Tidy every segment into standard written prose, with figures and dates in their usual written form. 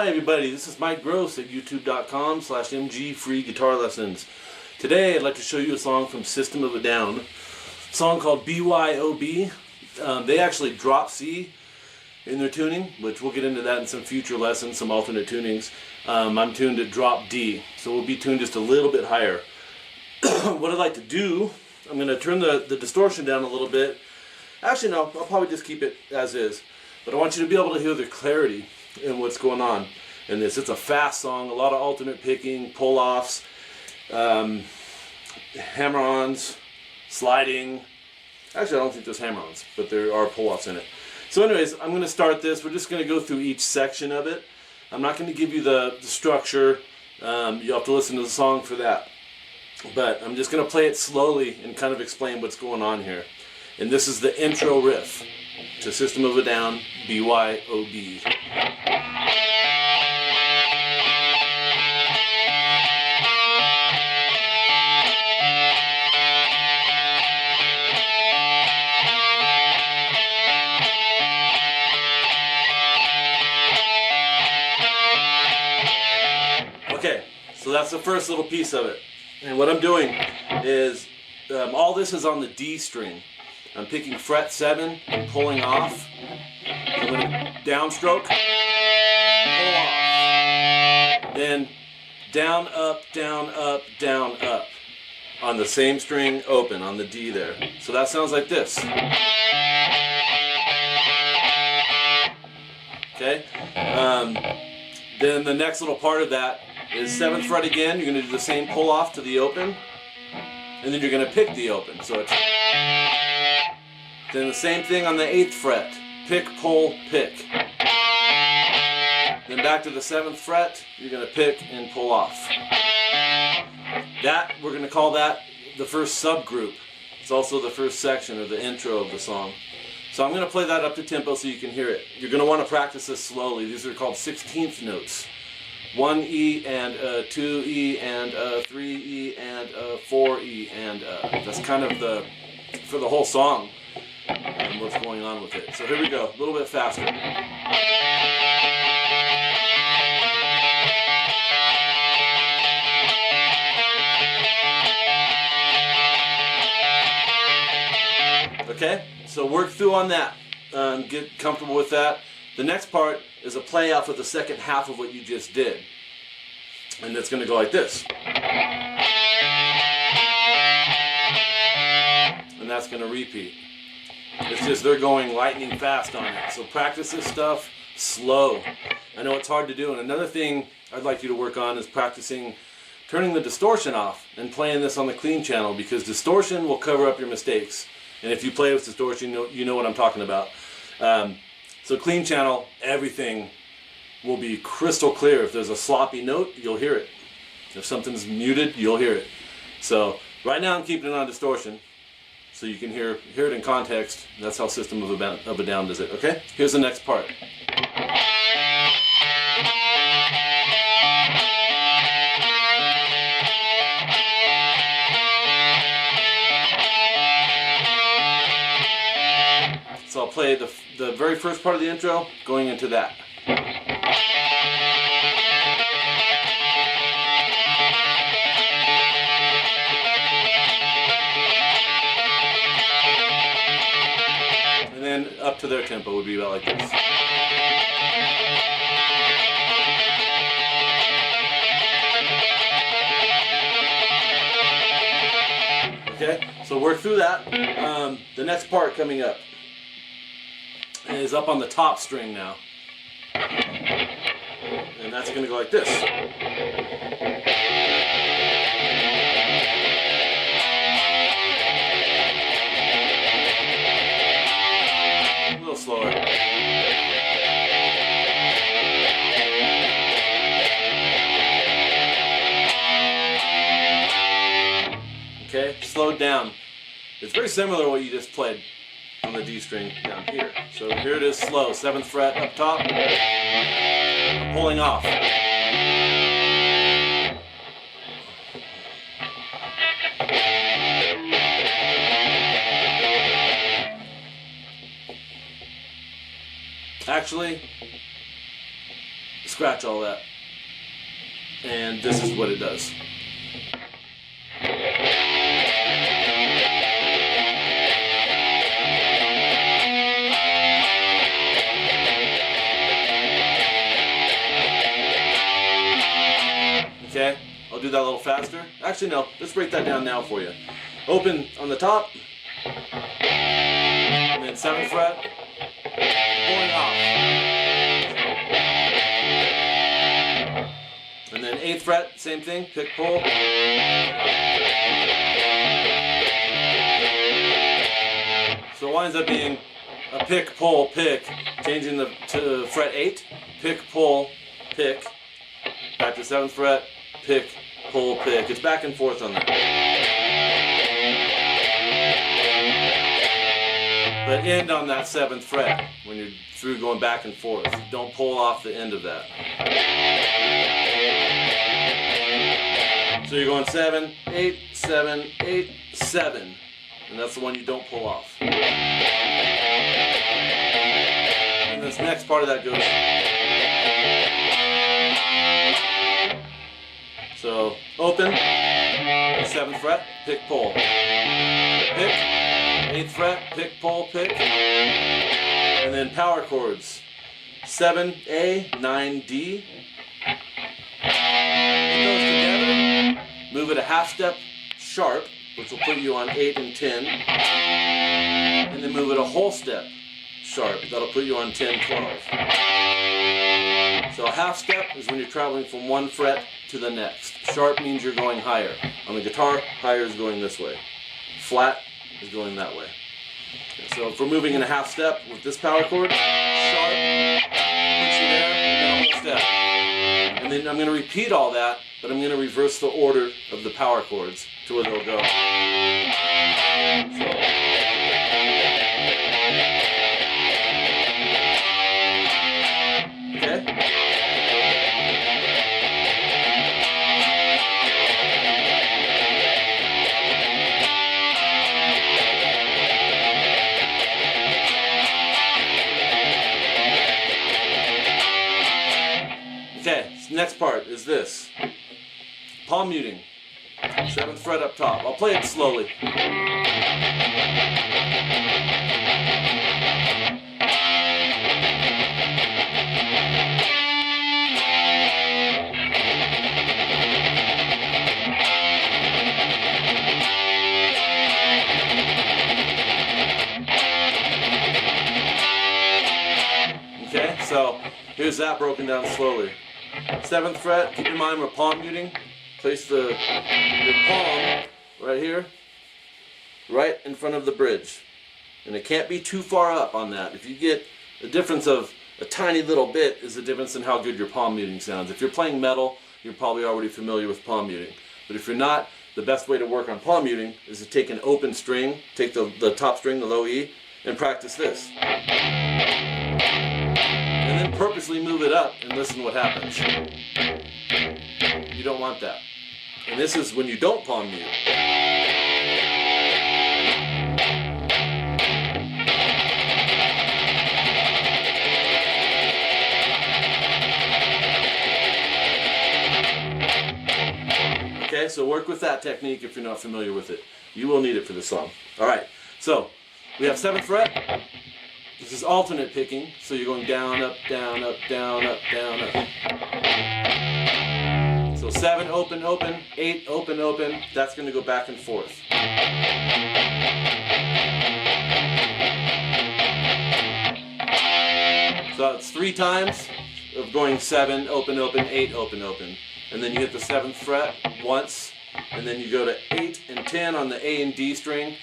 Hi everybody, this is Mike Gross at youtube.com/mgfreeguitarlessons. Today I'd like to show you a song from System of a Down, a song called BYOB. They actually drop C in their tuning, which we'll get into that in some future lessons, some alternate tunings. I'm tuned at drop D, so we'll be tuned just a little bit higher. What I'd like to do, I'm going to turn the distortion down a little bit. Actually no, I'll probably just keep it as is. But I want you to be able to hear the clarity in what's going on in this. It's a fast song, a lot of alternate picking, pull-offs, hammer-ons, sliding. Actually, I don't think there's hammer-ons, but there are pull-offs in it. So anyways, I'm going to start this. We're just going to go through each section of it. I'm not going to give you the structure. You'll have to listen to the song for that. But I'm just going to play it slowly and kind of explain what's going on here. And this is the intro riff to System of a Down, BYOB. Okay, so that's the first little piece of it. And what I'm doing is, all this is on the D string. I'm picking fret 7 and pulling off. I'm going to downstroke, pull off. Then down, up, down, up, down, up. On the same string open, on the D there. So that sounds like this. Okay? Then the next little part of that is 7th fret again. You're going to do the same pull off to the open. And then you're going to pick the open. So it's... Then the same thing on the 8th fret. Pick, pull, pick. Then back to the 7th fret, you're going to pick and pull off. That, we're going to call that the first subgroup. It's also the first section or the intro of the song. So I'm going to play that up to tempo so you can hear it. You're going to want to practice this slowly. These are called 16th notes. 1 E and 2 E and 3 E and 4 E and that's kind of for the whole song. And what's going on with it. So here we go, a little bit faster. Okay, so work through on that. Get comfortable with that. The next part is a play off of the second half of what you just did. And it's going to go like this. And that's going to repeat. It's just they're going lightning fast on it. So practice this stuff slow. I know it's hard to do. And another thing I'd like you to work on is practicing turning the distortion off and playing this on the clean channel, because distortion will cover up your mistakes. And if you play with distortion, you know what I'm talking about. So clean channel, everything will be crystal clear. If there's a sloppy note, you'll hear it. If something's muted, you'll hear it. So right now I'm keeping it on distortion, so you can hear it in context. That's how System of a Down does it, okay? Here's the next part. So I'll play the very first part of the intro going into that. Up to their tempo would be about like this. Okay, so work through that. The next part coming up is up on the top string now. And that's going to go like this. Slower. Okay, slowed down. It's very similar to what you just played on the D string down here. So here it is slow, 7th fret up top, pulling off. Actually, scratch all that. And this is what it does. Okay, I'll do that a little faster. Actually, no, let's break that down now for you. Open on the top, and then 7th fret, pulling off. And then 8th fret, same thing, pick, pull. So it winds up being a pick, pull, pick, changing to fret 8, pick, pull, pick, back to 7th fret, pick, pull, pick. It's back and forth on that. But end on that 7th fret when you're through going back and forth. Don't pull off the end of that. So you're going 7, 8, 7, 8, 7. And that's the one you don't pull off. And this next part of that goes. So open, 7th fret, pick, pull. Pick, 8th fret, pick, pull, pick. And then power chords. 7A, 9D. Put those together, move it a half step sharp, which will put you on 8 and 10. And then move it a whole step sharp, that'll put you on 10, 12. So a half step is when you're traveling from one fret to the next. Sharp means you're going higher. On the guitar, higher is going this way. Flat is going that way. So if we're moving in a half step with this power chord, sharp, puts you there, and then a whole step. And then I'm going to repeat all that, but I'm going to reverse the order of the power chords to where they'll go. So. Okay? Okay, so next part is this. Palm muting. 7th fret up top. I'll play it slowly. Okay, so here's that broken down slowly. 7th fret, keep in mind we're palm muting. Place your palm right here, right in front of the bridge. And it can't be too far up on that. If you get a difference of a tiny little bit is the difference in how good your palm muting sounds. If you're playing metal, you're probably already familiar with palm muting. But if you're not, the best way to work on palm muting is to take an open string, take the top string, the low E, and practice this. And then purposely move it up and listen what happens. You don't want that. And this is when you don't palm mute. Okay, so work with that technique if you're not familiar with it. You will need it for this song. Alright, so we have 7th fret. This is alternate picking, so you're going down, up, down, up, down, up, down, up. So 7, open, open, 8, open, open. That's going to go back and forth. So it's 3 times of going 7, open, open, 8, open, open. And then you hit the 7th fret once, and then you go to 8 and 10 on the A and D string.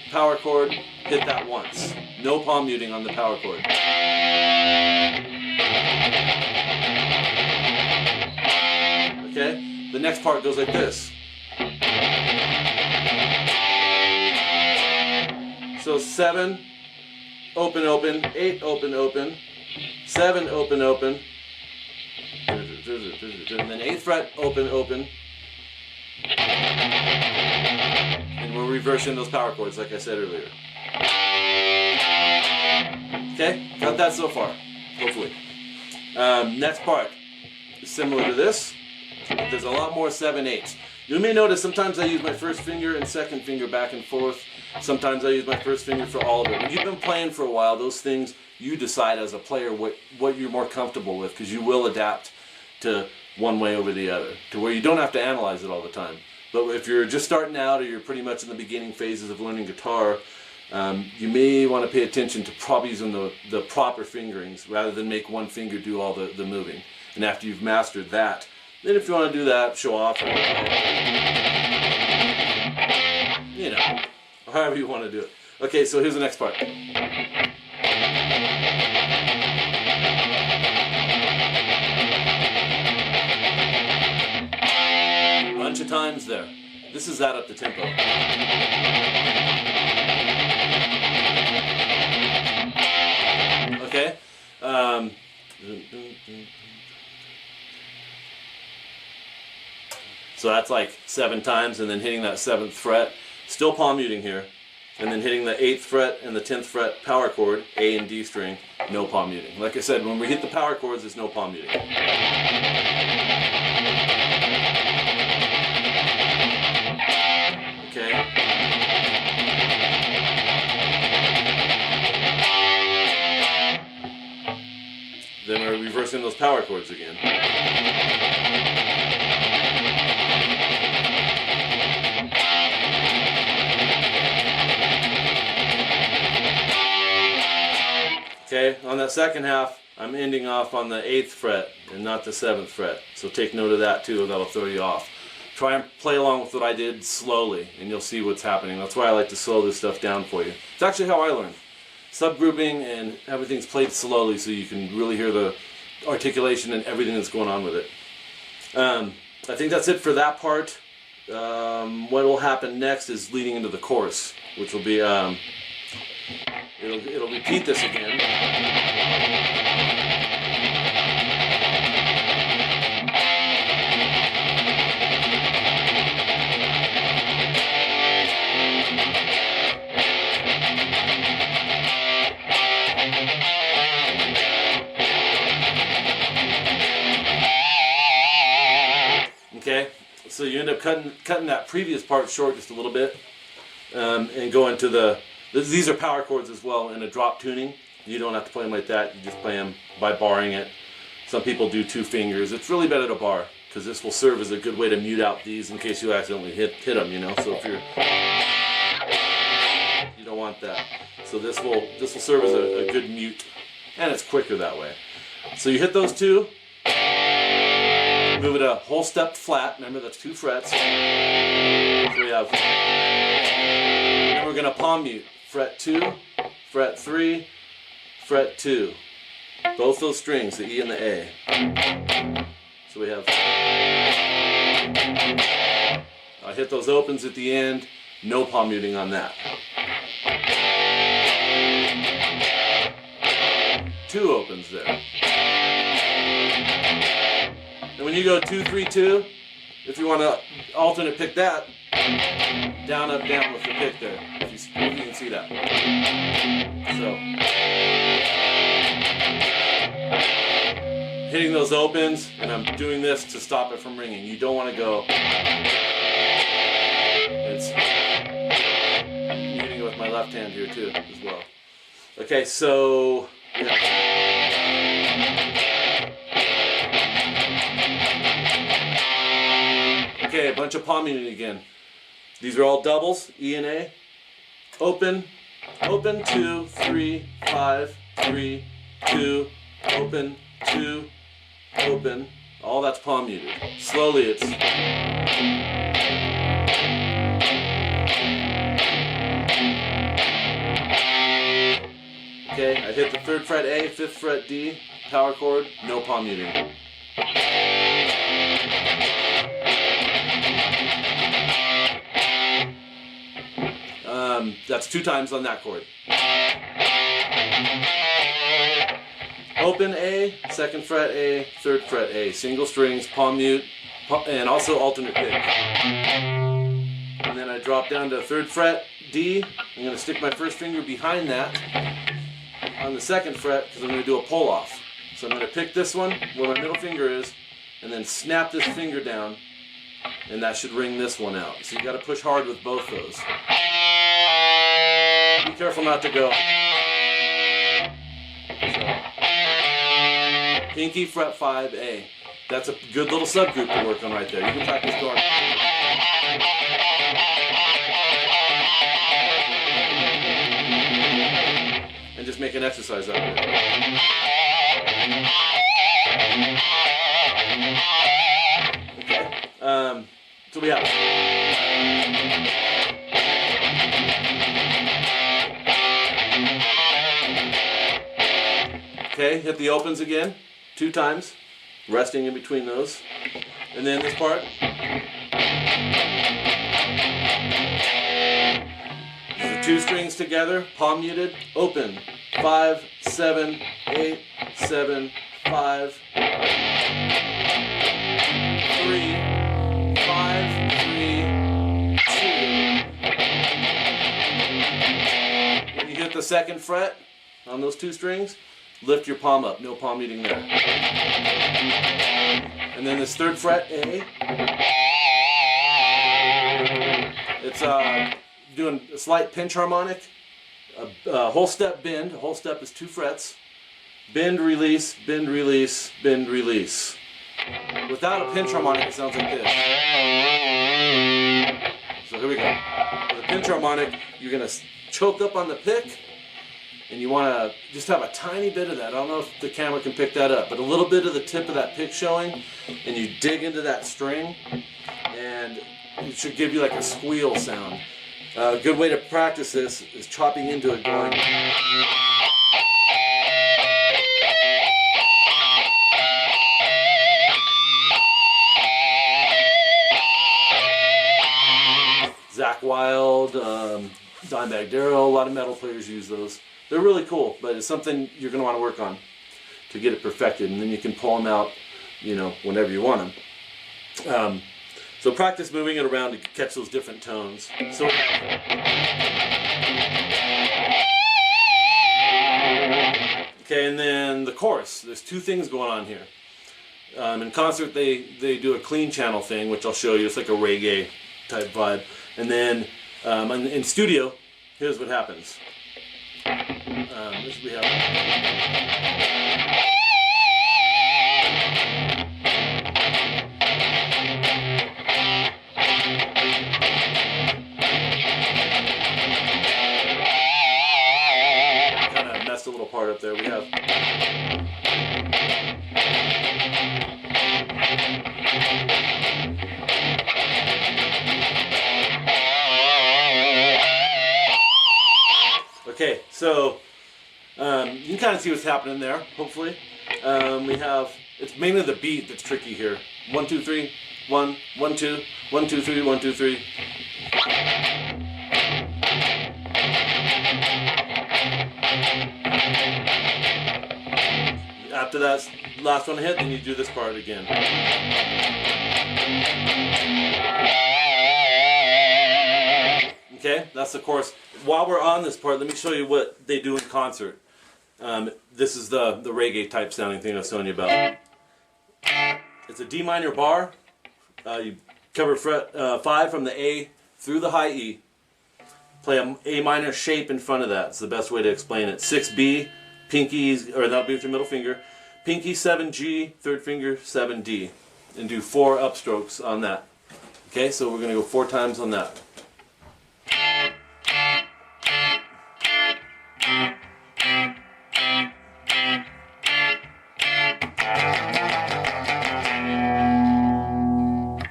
Power chord, hit that once. No palm muting on the power chord. Okay? The next part goes like this. So 7, open, open, 8, open, open, 7, open, open, and then 8th fret, open, open. And we're reversing those power chords like I said earlier. Okay, got that so far, hopefully. Next part, similar to this, but there's a lot more 7/8. You may notice sometimes I use my first finger and second finger back and forth. Sometimes I use my first finger for all of it. When you've been playing for a while, those things, you decide as a player what you're more comfortable with, because you will adapt to one way over the other, to where you don't have to analyze it all the time. But if you're just starting out, or you're pretty much in the beginning phases of learning guitar, you may want to pay attention to probably using the proper fingerings rather than make one finger do all the moving. And after you've mastered that, then if you want to do that, show off, or, you know, however you want to do it. Okay, so here's the next part. Bunch of times there. This is that up the tempo. Okay? So that's like 7 times, and then hitting that 7th fret, still palm muting here, and then hitting the 8th fret and the 10th fret power chord, A and D string, no palm muting. Like I said, when we hit the power chords, there's no palm muting. Okay? Then we're reversing those power chords again. Okay, on that second half, I'm ending off on the 8th fret and not the 7th fret. So take note of that too, that'll throw you off. Try and play along with what I did slowly, and you'll see what's happening. That's why I like to slow this stuff down for you. It's actually how I learned. Subgrouping, and everything's played slowly so you can really hear the articulation and everything that's going on with it. I think that's it for that part. What will happen next is leading into the chorus, which will be, it'll repeat this again. Okay, so you end up cutting that previous part short just a little bit, and go into these are power chords as well in a drop tuning. You don't have to play them like that, you just play them by barring it. Some people do 2 fingers. It's really better to bar, because this will serve as a good way to mute out these in case you accidentally hit them, you know. So if you don't want that. So this will serve as a good mute, and it's quicker that way. So you hit those 2. Move it a whole step flat. Remember, that's 2 frets. So we have. And we're going to palm mute. Fret 2, fret 3, fret 2. Both those strings, the E and the A. So we have. I hit those opens at the end. No palm muting on that. 2 opens there. And when you go 2, 3, 2, if you want to alternate pick that, down, up, down with the pick there. If you can see that. So, hitting those opens, and I'm doing this to stop it from ringing. You don't want to go. It's hitting it with my left hand here too, as well. Okay, so. Yeah. Okay, a bunch of palm muting again. These are all doubles, E and A. Open, open, 2, 3, 5, 3, 2, open, 2, open. All that's palm muted. Slowly it's. Okay, I hit the 3rd fret A, 5th fret D, power chord, no palm muting. That's 2 times on that chord. Open A, 2nd fret A, 3rd fret A. Single strings, palm mute, and also alternate pick. And then I drop down to 3rd fret D. I'm going to stick my first finger behind that on the 2nd fret because I'm going to do a pull off. So I'm going to pick this one where my middle finger is, and then snap this finger down, and that should ring this one out. So you got to push hard with both those. Be careful not to go. So, pinky, fret 5, A. That's a good little subgroup to work on right there. You can practice going. And just make an exercise out of it. Okay. So we have. Okay, hit the opens again, 2 times, resting in between those. And then this part. These are 2 strings together, palm muted, open. 5, 7, 8, 7, 5, 3, 5, 3, 2. When you hit the 2nd fret on those 2 strings, lift your palm up, no palm muting there. And then this 3rd fret, A, it's doing a slight pinch harmonic, a whole step bend. A whole step is 2 frets. Bend, release, bend, release, bend, release. Without a pinch harmonic, it sounds like this. So here we go. With a pinch harmonic, you're going to choke up on the pick, and you want to just have a tiny bit of that. I don't know if the camera can pick that up, but a little bit of the tip of that pick showing, and you dig into that string, and it should give you like a squeal sound. A good way to practice this is chopping into it, going. Zach Wild, Dimebag Darrell, a lot of metal players use those. They're really cool, but it's something you're going to want to work on to get it perfected, and then you can pull them out, you know, whenever you want them. So practice moving it around to catch those different tones. So okay, and then the chorus. There's 2 things going on here. In concert, they do a clean channel thing, which I'll show you. It's like a reggae type vibe. And then in studio, here's what happens. We have. Kind of messed a little part up there. We have. Okay, so you can kind of see what's happening there, hopefully. We have, it's mainly the beat that's tricky here. 1, 2, 3, 1, 1, 2, 1, 2, 3, 1, 2, 3. After that last one hit, then you do this part again. Okay, that's the chorus. While we're on this part, let me show you what they do in concert. This is the reggae type sounding thing I was telling you about. It's a D minor bar. You cover fret 5 from the A through the high E. Play a A minor shape in front of that. It's the best way to explain it. 6B, pinkies, or that'll be with your middle finger. Pinky 7G, 3rd finger 7D. And do 4 upstrokes on that. Okay, so we're going to go 4 times on that.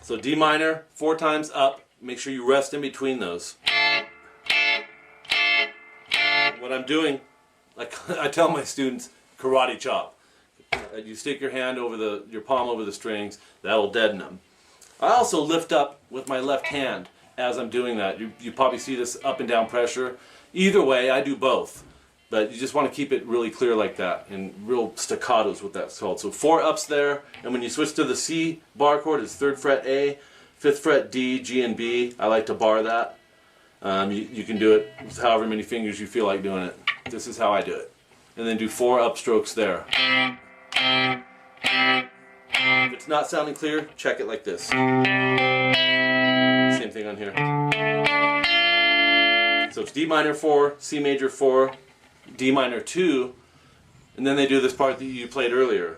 So D minor, 4 times up. Make sure you rest in between those. What I'm doing, like I tell my students, karate chop. You stick your hand over your palm over the strings, that'll deaden them. I also lift up with my left hand as I'm doing that. You probably see this up and down pressure. Either way, I do both. But you just want to keep it really clear like that, and real staccato is what that's called. So 4 ups there, and when you switch to the C bar chord, it's 3rd fret A, 5th fret D, G, and B. I like to bar that. You can do it with however many fingers you feel like doing it. This is how I do it. And then do 4 upstrokes there. Okay, If it's not sounding clear, check it like this. Same thing on here. So it's D minor 4, C major 4, D minor 2, and then they do this part that you played earlier.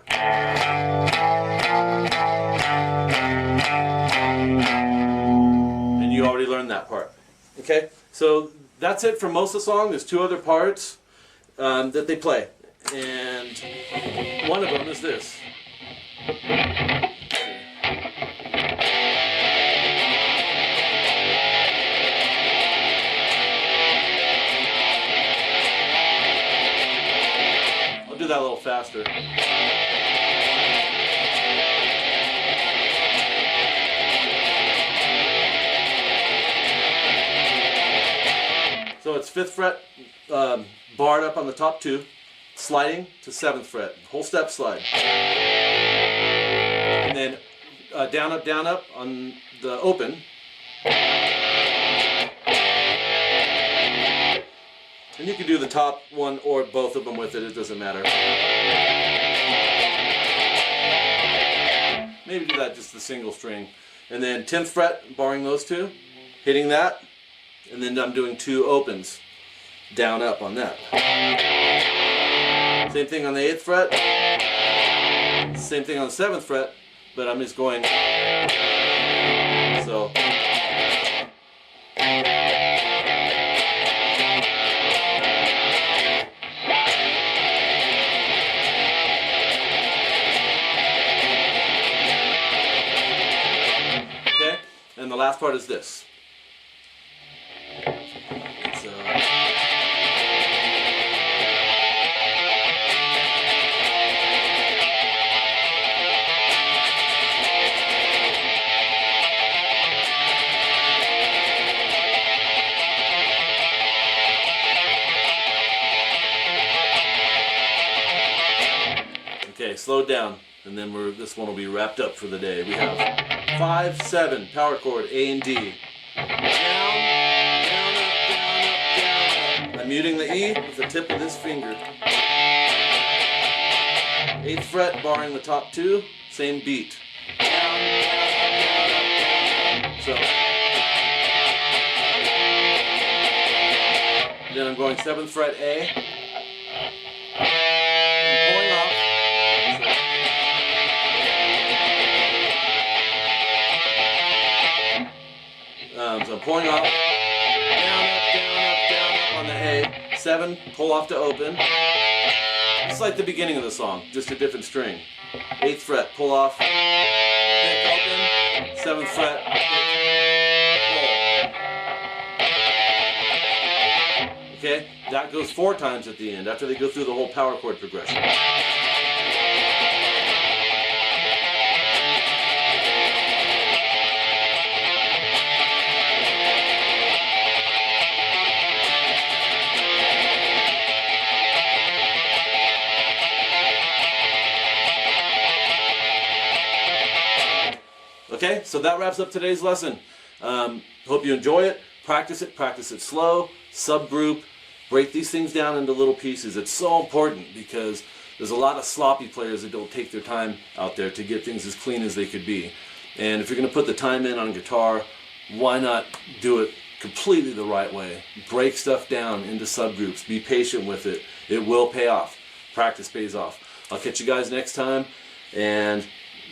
And you already learned that part. Okay? So that's it for most of the song. There's 2 other parts that they play. And one of them is this. I'll do that a little faster. So it's 5th fret, barred up on the top 2, sliding to 7th fret, whole step slide. And then down up on the open. And you can do the top one or both of them with it, it doesn't matter. Maybe do that just the single string. And then 10th fret, barring those 2, hitting that. And then I'm doing 2 opens, down up on that. Same thing on the 8th fret, same thing on the 7th fret, but I'm just going, so. Okay, and the last part is this. Okay, slow down, and then this one will be wrapped up for the day. We have 5, 7, power chord, A and D. Down, down, up, down, up. I'm muting the E with the tip of this finger. 8th fret, barring the top 2, same beat. Down, down, up. So. Then I'm going 7th fret A. I'm pulling off. So I'm pulling off, down, up, down, up, down, up on the A, 7, pull off to open. It's like the beginning of the song, just a different string. 8th fret, pull off, pick, open, 7th fret, pull. Okay, that goes 4 times at the end, after they go through the whole power chord progression. Okay, so that wraps up today's lesson. Hope you enjoy it. Practice it slow, subgroup, break these things down into little pieces. It's so important because there's a lot of sloppy players that don't take their time out there to get things as clean as they could be. And if you're going to put the time in on guitar, why not do it completely the right way? Break stuff down into subgroups. Be patient with it. It will pay off. Practice pays off. I'll catch you guys next time. And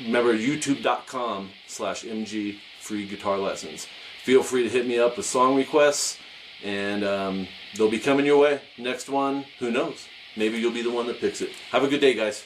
remember, youtube.com/MG free guitar lessons. Feel free to hit me up with song requests, and they'll be coming your way. Next one, who knows? Maybe you'll be the one that picks it. Have a good day, guys.